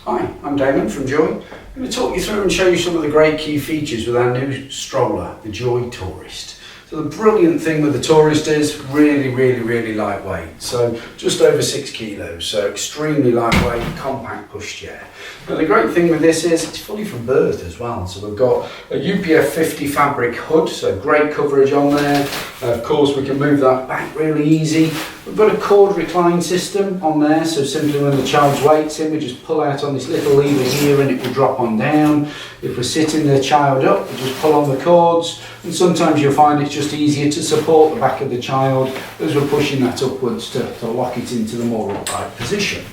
Hi, I'm Damon from Joie. I'm going to talk you through and show you some of the great key features with our new stroller, the Joie Tourist. So the brilliant thing with the Tourist is really lightweight. So just over 6 kilos, so extremely lightweight, compact pushchair. Now the great thing with this is it's fully from birth as well. So we've got a UPF 50 fabric hood, so great coverage on there. Of course we can move that back really easy. We've got a cord recline system on there, so simply when the child's weight's in, we just pull out on this little lever here and it will drop on down. If we're sitting the child up, we just pull on the cords, and sometimes you'll find it's just easier to support the back of the child as we're pushing that upwards to lock it into the more upright position.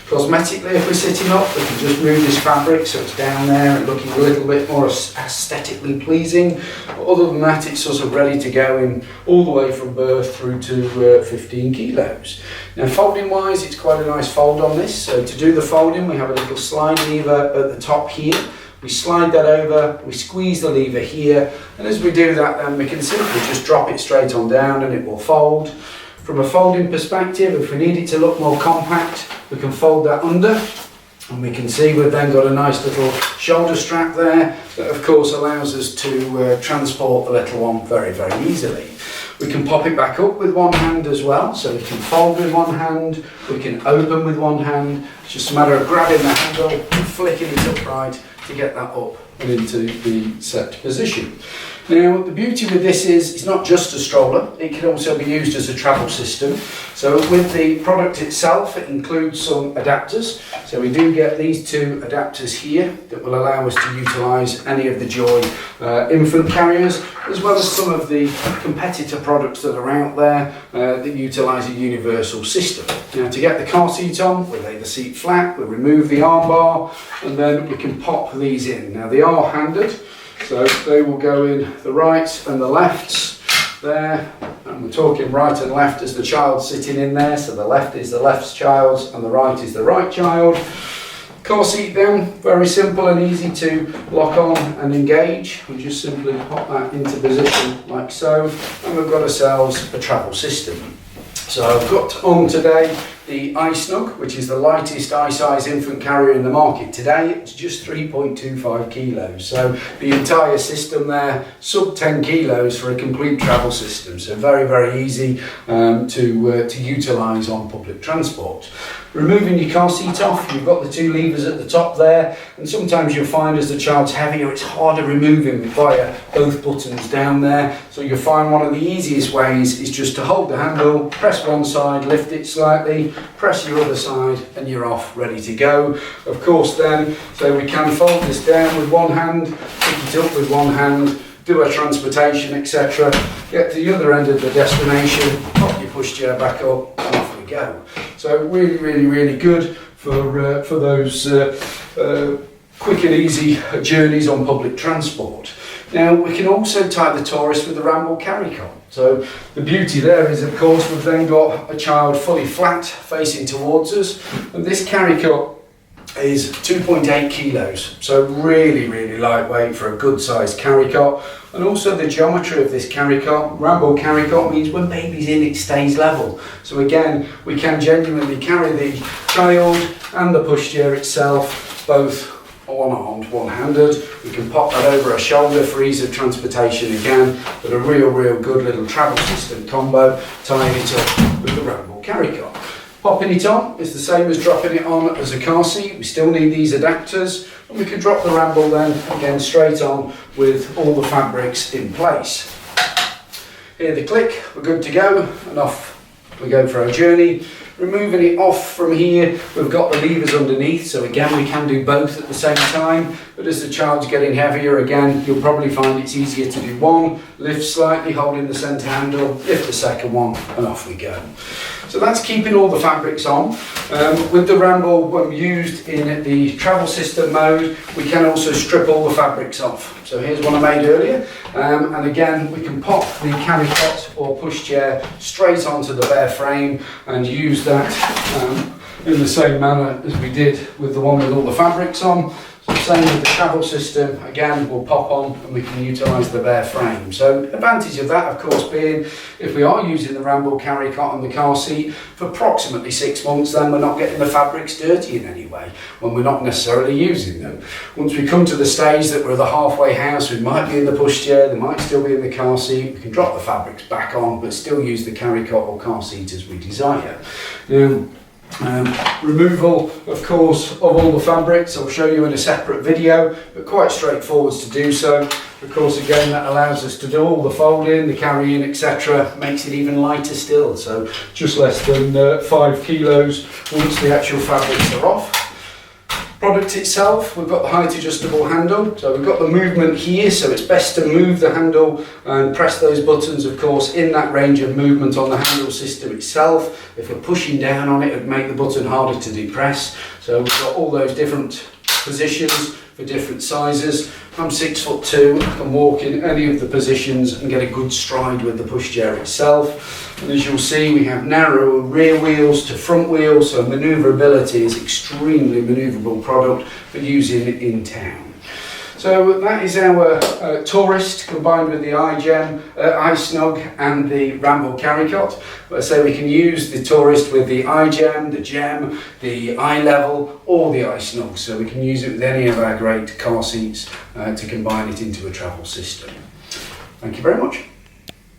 Cosmetically, if we're sitting up, we can just move this fabric so it's down there and looking a little bit more aesthetically pleasing. But other than that, it's sort of ready to go in all the way from birth through to 15 kilos. Now folding wise, it's quite a nice fold on this. So to do the folding, we have a little slide lever at the top here. We slide that over, we squeeze the lever here, and as we do that then we can simply just drop it straight on down and it will fold. From a folding perspective, if we need it to look more compact, we can fold that under, and we can see we've then got a nice little shoulder strap there that of course allows us to transport the little one very easily. We can pop it back up with one hand as well, so we can fold with one hand, we can open with one hand. It's just a matter of grabbing the handle and flicking it upright to get that up and into the set position. Now the beauty with this is it's not just a stroller, it can also be used as a travel system. So with the product itself, it includes some adapters. So we do get these two adapters here that will allow us to utilise any of the Joie infant carriers, as well as some of the competitor products that are out there that utilise a universal system. Now to get the car seat on, we lay the seat flat, we remove the arm bar, and then we can pop these in. Now they are handed, so they will go in the rights and the lefts there, and we're talking right and left as the child sitting in there, so the left is the left child's and the right is the right child. Car seat then, very simple and easy to lock on and engage. We just simply pop that into position like so, and we've got ourselves a travel system. So I've got on today the iSnug, which is the lightest i-size infant carrier in the market today. It's just 3.25 kilos. So the entire system there, sub 10 kilos for a complete travel system. So very easy to utilise on public transport. Removing your car seat off, you've got the two levers at the top there, and sometimes you'll find as the child's heavier, it's harder removing via both buttons down there. So you'll find one of the easiest ways is just to hold the handle, press one side, lift it slightly, press your other side, and you're off, ready to go. Of course then, so we can fold this down with one hand, pick it up with one hand, do our transportation, etc. Get to the other end of the destination, pop your pushchair back up, and off we go. So really good for those quick and easy journeys on public transport. Now we can also tie the Tourist with the Ramble carry cot. So the beauty there is of course we've then got a child fully flat facing towards us, and this carry cot is 2.8 kilos, so really lightweight for a good sized carry cot. And also the geometry of this carry cot, Ramble carry cot, means when baby's in it stays level. So again, we can genuinely carry the child and the pushchair itself, both one-armed, one-handed. We can pop that over our shoulder for ease of transportation again, but a real good little travel system combo, tying it up with the Ramble carry cot. Popping it on is the same as dropping it on as a car seat. We still need these adapters, and we can drop the Ramble then again straight on with all the fabrics in place. Hear the click, we're good to go, and off we go for our journey. Removing it off from here, we've got the levers underneath, so again we can do both at the same time, but as the child's getting heavier, again you'll probably find it's easier to do one, lift slightly holding the centre handle, lift the second one, and off we go. So that's keeping all the fabrics on. With the Ramble, when used in the travel system mode, we can also strip all the fabrics off. So here's one I made earlier, and again we can pop the carry cot or pushchair straight onto the bare frame and use that in the same manner as we did with the one with all the fabrics on. So same with the travel system, again will pop on and we can utilise the bare frame. So advantage of that of course being, if we are using the Ramble carry cot on the car seat for approximately 6 months, then we're not getting the fabrics dirty in any way when we're not necessarily using them. Once we come to the stage that we're at the halfway house, we might be in the pushchair, they might still be in the car seat, we can drop the fabrics back on but still use the carry cot or car seat as we desire. Removal of course of all the fabrics I'll show you in a separate video, but quite straightforward to do so. Of course again that allows us to do all the folding, the carrying, etc. Makes it even lighter still, so just less than 5 kilos once the actual fabrics are off. Product itself, we've got the height adjustable handle, so we've got the movement here, so it's best to move the handle and press those buttons of course in that range of movement on the handle system itself. If we're pushing down on it, it would make the button harder to depress. So we've got all those different positions for different sizes. I'm 6'2", I can walk in any of the positions and get a good stride with the pushchair itself. And as you'll see, we have narrow rear wheels to front wheels, so manoeuvrability is extremely manoeuvrable product for using in town. So that is our Tourist combined with the iSnug and the Ramble carry cot. But I say we can use the Tourist with the iGem, the Gem, the iLevel or the iSnug. So we can use it with any of our great car seats to combine it into a travel system. Thank you very much.